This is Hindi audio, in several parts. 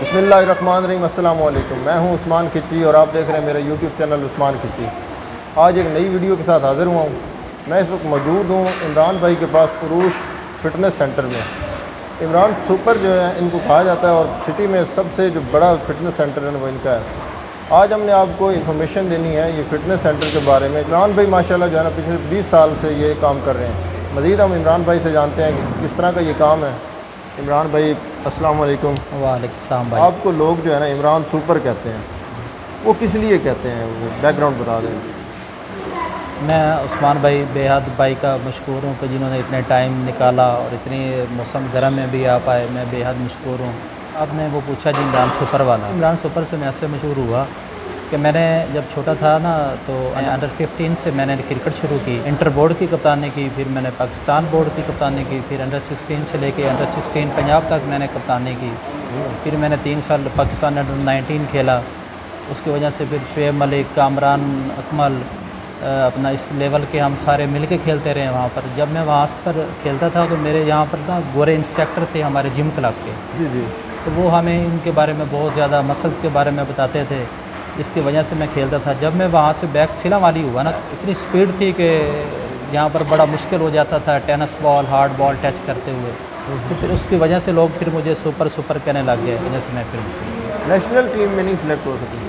बिस्मिल्लाहिर्रहमानिर्रहीम। अस्सलाम वालेकुम। मैं हूं उस्मान खिची और आप देख रहे हैं मेरा यूट्यूब चैनल उस्मान खिची। आज एक नई वीडियो के साथ हाज़िर हुआ हूं। मैं इस वक्त मौजूद हूं इमरान भाई के पास पुरुष फिटनेस सेंटर में। इमरान सुपर जो है इनको कहा जाता है और सिटी में सबसे जो बड़ा फिटनेस सेंटर है वो इनका है। आज हमने आपको इन्फॉर्मेशन देनी है ये फ़िटनेस सेंटर के बारे में। इमरान भाई माशाल्लाह जो है ना पिछले 20 साल से ये काम कर रहे हैं। मज़ीद हम इमरान भाई से जानते हैं कि किस तरह का ये काम है। इमरान भाई अस्सलाम वालेकुम। वालेकुम सलाम भाई। आपको लोग जो है ना इमरान सुपर कहते हैं, वो किस लिए कहते हैं, वो बैकग्राउंड बता दें। मैं उस्मान भाई बेहद भाई का मशकूर हूँ कि जिन्होंने इतने टाइम निकाला और इतनी मौसम गर्म में भी आ पाए। मैं बेहद मशकूर हूँ। आपने वो पूछा जी इमरान सुपर वाला। इमरान सुपर से मैं ऐसे मशहूर हुआ कि मैंने जब छोटा था ना तो अंडर 15 से मैंने क्रिकेट शुरू की। इंटर बोर्ड की कप्तानी की, फिर मैंने पाकिस्तान बोर्ड की कप्तानी की, फिर अंडर 16 से लेके अंडर 16 पंजाब तक मैंने कप्तानी की। फिर मैंने 3 साल पाकिस्तान अंडर 19 खेला। उसकी वजह से फिर शोएब, मलिक, कामरान, अकमल अपना इस लेवल के हम सारे मिल के खेलते रहे वहाँ पर। जब मैं वहाँ पर खेलता था तो मेरे यहाँ पर ना गोरे इंस्ट्रक्टर थे हमारे जिम क्लब के। जी। तो वो हमें इनके बारे में बहुत ज़्यादा मसल्स के बारे में बताते थे, इसकी वजह से मैं खेलता था। जब मैं वहाँ से बैक सिल्lanwali हुआ ना, इतनी स्पीड थी कि यहाँ पर बड़ा मुश्किल हो जाता था tennis ball, hard ball touch करते हुए। तो फिर उसकी वजह से लोग फिर मुझे सुपर कहने लग गए। वजह से मैं फिर नेशनल टीम में नहीं सिलेक्ट हो सकी।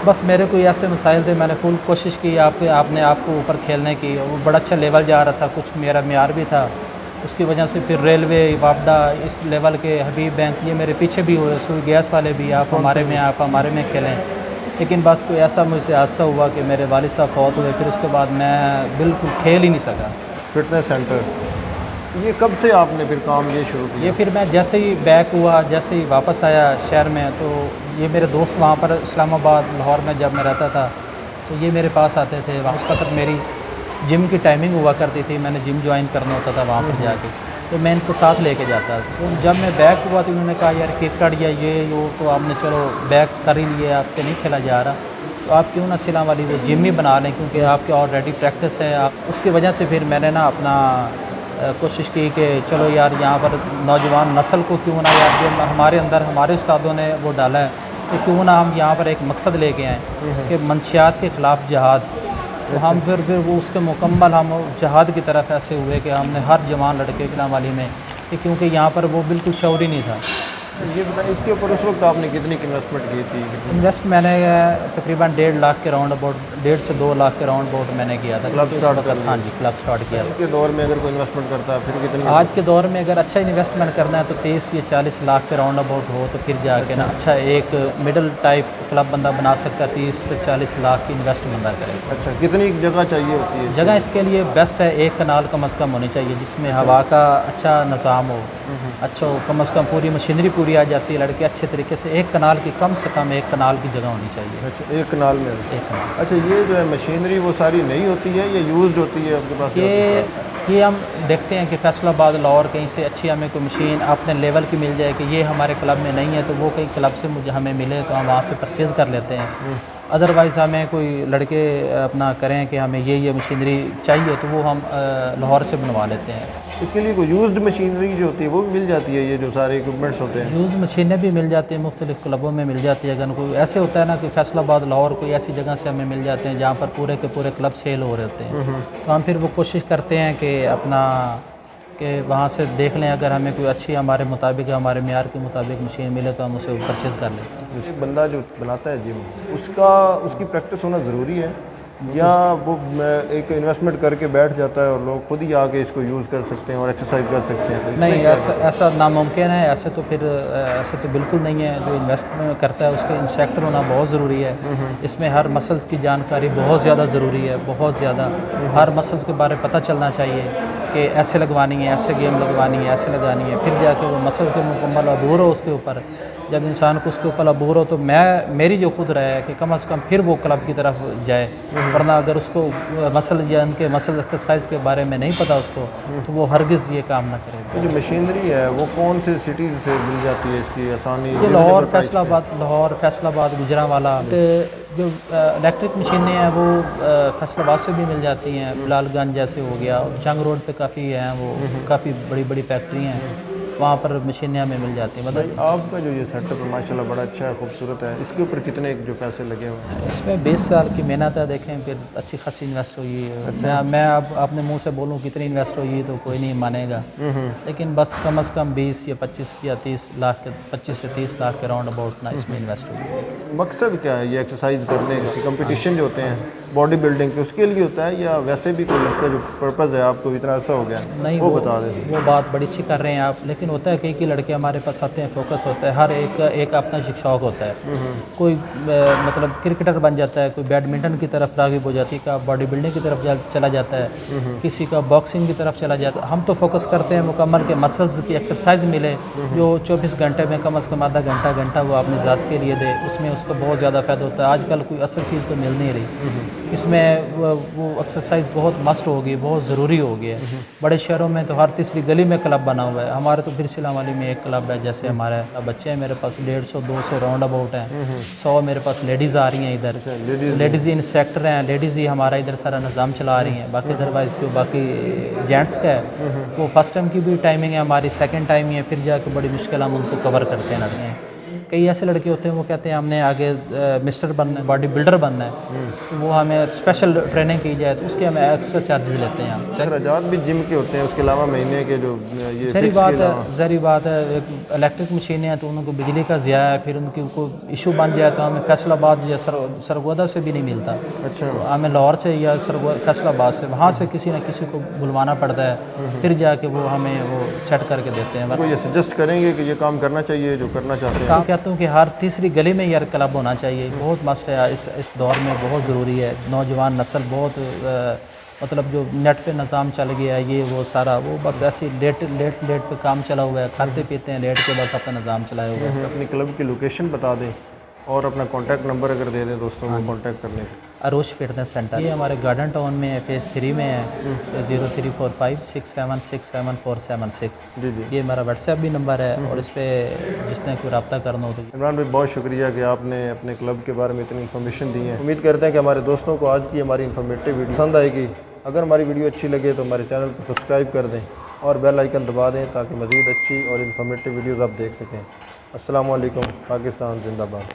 बस मेरे कोई ऐसे मसाइल थे, मैंने फुल कोशिश की आपने आपको ऊपर खेलने की। वो बड़ा अच्छा लेवल जा रहा था, कुछ मेरा मेयार भी था। उसकी वजह से फिर रेलवे, वापडा, इस लेवल के हबीब बैंक, ये मेरे पीछे भी हुए। सुई गैस वाले भी आप हमारे में खेलें। लेकिन बस कोई ऐसा मुझसे हादसा हुआ कि मेरे वालिद साहब फौत हुए। फिर उसके बाद मैं बिल्कुल खेल ही नहीं सका। फिटनेस सेंटर ये कब से आपने फिर काम ये शुरू किया? ये फिर मैं जैसे ही बैक हुआ, जैसे ही वापस आया शहर में, तो ये मेरे दोस्त वहाँ पर इस्लामाबाद, लाहौर में जब मैं रहता था तो ये मेरे पास आते थे। वहाँ उस वक्त मेरी जिम की टाइमिंग हुआ करती थी, मैंने जिम ज्वाइन करना होता था वहाँ पर जाके, तो मैं इनको साथ लेके जाता। तो जब मैं बैक हुआ तो उन्होंने कहा यार क्रिकेट या ये वो तो आपने चलो बैक कर ही लिए, आपसे नहीं खेला जा रहा, तो आप क्यों ना sillanwali वो जिम ही बना लें, क्योंकि आपके ऑलरेडी प्रैक्टिस है। आप उसकी वजह से फिर मैंने ना अपना कोशिश की कि चलो यार यहाँ पर नौजवान नस्ल को क्यों ना, यार जो हमारे अंदर हमारे उस्तादों ने वो डाला है, तो क्यों ना हम यहाँ पर एक मकसद लेके आएँ कि मंशियात के ख़िलाफ़ जिहाद। तो हम फिर वो उसके मुकम्मल हम जहाद की तरफ ऐसे हुए कि हमने हर जवान लड़के sillanwali में कि क्योंकि यहाँ पर वो बिल्कुल शौरी नहीं था। ये बताएं इसके ऊपर उस वक्त आपने कितनी इन्वेस्टमेंट की थी? इन्वेस्ट मैंने तकरीबन 1.5 लाख के राउंड अबाउट, 1.5 से 2 लाख के राउंड अबाउट मैंने किया था। क्लब स्टार्ट कर? हाँ जी, क्लब स्टार्ट किया। आज के दौर में अगर कोई इन्वेस्टमेंट करता है फिर कितनी? आज के दौर में अगर अच्छा इन्वेस्टमेंट करना है तो 30 या 40 लाख के राउंड अबाउट हो तो फिर जाके ना अच्छा एक मिडिल टाइप क्लब बंदा बना सकता है। 30 से 40 लाख की इन्वेस्ट बंदा करेगा। अच्छा, कितनी जगह चाहिए होती है? जगह इसके लिए बेस्ट है 1 कनाल कम अज़ कम होनी चाहिए, जिसमें हवा का अच्छा निज़ाम हो, अच्छा हो, कम अज़ कम पूरी मशीनरी पूरी आ जाती है, लड़के अच्छे तरीके से। 1 कनाल की कम से कम 1 कनाल की जगह होनी चाहिए। अच्छा, 1 कनाल में? 1 कनाल। अच्छा, ये जो है मशीनरी वो सारी नई होती है या यूज्ड होती है आपके पास? ये हम देखते हैं कि फैसलाबाद, लाहौर कहीं से अच्छी हमें कोई मशीन अपने लेवल की मिल जाए कि ये हमारे क्लब में नहीं है, तो वो कहीं क्लब से मुझे हमें मिले तो हम वहाँ से परचेज़ कर लेते हैं। अदरवाइज़ हमें कोई लड़के अपना करें कि हमें ये मशीनरी चाहिए तो वो हम लाहौर से बनवा लेते हैं। इसके लिए कोई यूज्ड मशीनरी जो होती है वो भी मिल जाती है? ये जो सारे इक्विपमेंट्स होते हैं यूज़ मशीनें भी मिल जाती हैं, मुख्तलिफ़ क्लबों में मिल जाती है। अगर कोई ऐसे होता है ना कि फैसलाबाद, लाहौर कोई ऐसी जगह से हमें मिल जाते हैं जहाँ पर पूरे के पूरे क्लब सेल हो रहे होते हैं, तो हम फिर वो कोशिश करते हैं कि अपना कि वहाँ से देख लें, अगर हमें कोई अच्छी हमारे मुताबिक, हमारे मेयार के मुताबिक मशीन मिले तो हम उसे परचेज़ कर लेते हैं। जैसे बंदा जो बनाता है जिम, उसकी प्रैक्टिस होना ज़रूरी है या वो एक इन्वेस्टमेंट करके बैठ जाता है और लोग खुद ही आके इसको यूज़ कर सकते हैं और एक्सरसाइज कर सकते हैं? नहीं, ऐसा नामुमकिन है। ऐसे तो बिल्कुल नहीं है। जो इन्वेस्टमेंट करता है उसके इंस्ट्रक्टर होना बहुत ज़रूरी है। इसमें हर मसल्स की जानकारी बहुत ज़्यादा ज़रूरी है, बहुत ज़्यादा। हर मसल्स के बारे में पता चलना चाहिए कि ऐसे लगवानी है, ऐसे गेम लगवानी है, ऐसे लगानी है, फिर जाके वो मसल के मुकम्मल अबूर हो उसके ऊपर। जब इंसान को उसके ऊपर अबूर हो तो मेरी जो खुद राय है कि कम अज़ कम फिर वो क्लब की तरफ जाए, वरना अगर उसको मसल या उनके मसल एक्सरसाइज के बारे में नहीं पता उसको तो वो हरगिज़ ये काम ना करे। जो मशीनरी है वो कौन से सिटीज़ से मिल जाती है इसकी आसानी? ये लाहौर, फैसलाबाद, गुजरांवाला। जो इलेक्ट्रिक मशीनें हैं वो फैसलाबाद से भी मिल जाती हैं, बिलालगंज जैसे हो गया, जंग रोड पे काफ़ी हैं, वो काफ़ी बड़ी बड़ी फैक्ट्री हैं। वहाँ पर मशीनें हमें मिल जाती हैं। मतलब आपका जो ये सेटअप है माशाल्लाह बड़ा अच्छा है, खूबसूरत है। इसके ऊपर कितने जो पैसे लगे हुए हैं? इसमें 20 साल की मेहनत है, देखें फिर अच्छी खासी इन्वेस्ट हुई है। अच्छा। मैं अब अपने मुंह से बोलूँ कितनी इन्वेस्ट हुई है तो कोई नहीं मानेगा, लेकिन बस कम से कम 20 या 25 या 30 लाख के 25 से 30 लाख के राउंड अबाउट ना इसमें इन्वेस्ट हुई है। मकसद क्या है ये एक्सरसाइज करने के? कंपटीशन जो होते हैं बॉडी बिल्डिंग के, उसके लिए होता है या वैसे भी कोई उसका जो पर्पज़ है आपको इतना ऐसा हो गया? नहीं, वो बता दें। वो बात बड़ी अच्छी कर रहे हैं आप, लेकिन होता है कई लड़के हमारे पास आते हैं, फोकस होता है, हर एक अपना शौक होता है। कोई मतलब क्रिकेटर बन जाता है, कोई बैडमिंटन की तरफ राग़िब हो जाती है, का बॉडी बिल्डिंग की तरफ चला जाता है, किसी का बॉक्सिंग की तरफ चला जाता है। हम तो फोकस करते हैं मुकम्मल के मसल्स की एक्सरसाइज मिले, जो 24 घंटे में कम से कम आधा घंटा वो अपनी ज़ात के लिए दे, उसमें उसका बहुत ज़्यादा फ़ायदा होता है। आजकल कोई असल चीज़ तो मिल नहीं रही, इसमें वो एक्सरसाइज बहुत मस्ट हो गई, बहुत ज़रूरी हो गई है। बड़े शहरों में तो हर तीसरी गली में क्लब बना हुआ है, हमारे तो फिर सिल्लांवाली में एक क्लब है। जैसे हमारे बच्चे हैं, मेरे पास 150-200 राउंड अबाउट हैं, 100 मेरे पास लेडीज़ आ रही हैं इधर, लेडीज़ ही इंस्ट्रक्टर हैं, लेडीज़ ही हमारा इधर सारा निज़ाम चला रही हैं। बाकी अदरवाइज़ जो बाकी जेंट्स का है वो फर्स्ट टाइम की भी टाइमिंग है हमारी, सेकंड टाइम ही है, फिर जाके बड़ी मुश्किल हम उनको कवर करते रहते हैं। कई ऐसे लड़के होते हैं वो कहते हैं हमने आगे मिस्टर बनना है, बॉडी बिल्डर बनना है, तो वो हमें स्पेशल ट्रेनिंग की जाए तो उसके हमें एक्स्ट्रा चार्जेस लेते हैं। अखराजात भी जिम के होते हैं, उसके अलावा महीने के जो ये ज़री बात है इलेक्ट्रिक मशीनें हैं तो उनको बिजली का ज़िया है, फिर उनकी कोई इशू बन जाए तो हमें फैसलाबाद या सरगोदा से भी नहीं मिलता। अच्छा। तो हमें लाहौर से या फैसलाबाद से, वहाँ से किसी न किसी को बुलवाना पड़ता है, फिर जाके वो हमें वो सेट करके देते हैं। वो ये सजेस्ट करेंगे कि ये काम करना चाहिए जो करना चाहते हैं? कहता हूँ कि हर तीसरी गली में यार क्लब होना चाहिए, बहुत मस्ट है, इस दौर में बहुत ज़रूरी है। नौजवान नस्ल बहुत मतलब जो नेट पे निज़ाम चल गया है, ये वो सारा वो बस ऐसे लेट पे काम चला हुआ है, खाते पीते हैं लेट के बस अपना निज़ाम चलाया हुआ है। अपनी क्लब की लोकेशन बता दें और अपना कॉन्टैक्ट नंबर अगर दे दें दोस्तों को कॉन्टैक्ट करने के। अरोश फिटनेस सेंटर, ये हमारे गार्डन टाउन में है, फेज़ 3 में है, 034567674776। जी। ये हमारा व्हाट्सएप भी नंबर है और इस पर जिसने कोई रब्ता करना हो तो। इमरान भाई बहुत शुक्रिया कि आपने अपने क्लब के बारे में इतनी इन्फॉर्मेशन दी है। उम्मीद करते हैं कि हमारे दोस्तों को आज की हमारी इन्फॉर्मेटिव वीडियो पसंद आएगी। अगर हमारी वीडियो अच्छी लगे तो हमारे चैनल को सब्सक्राइब कर दें और बेल आइकन दबा दें ताकि मज़ीद अच्छी और इन्फॉर्मेटिव वीडियोज़ आप देख सकें। अस्सलाम वालेकुम, पाकिस्तान जिंदाबाद।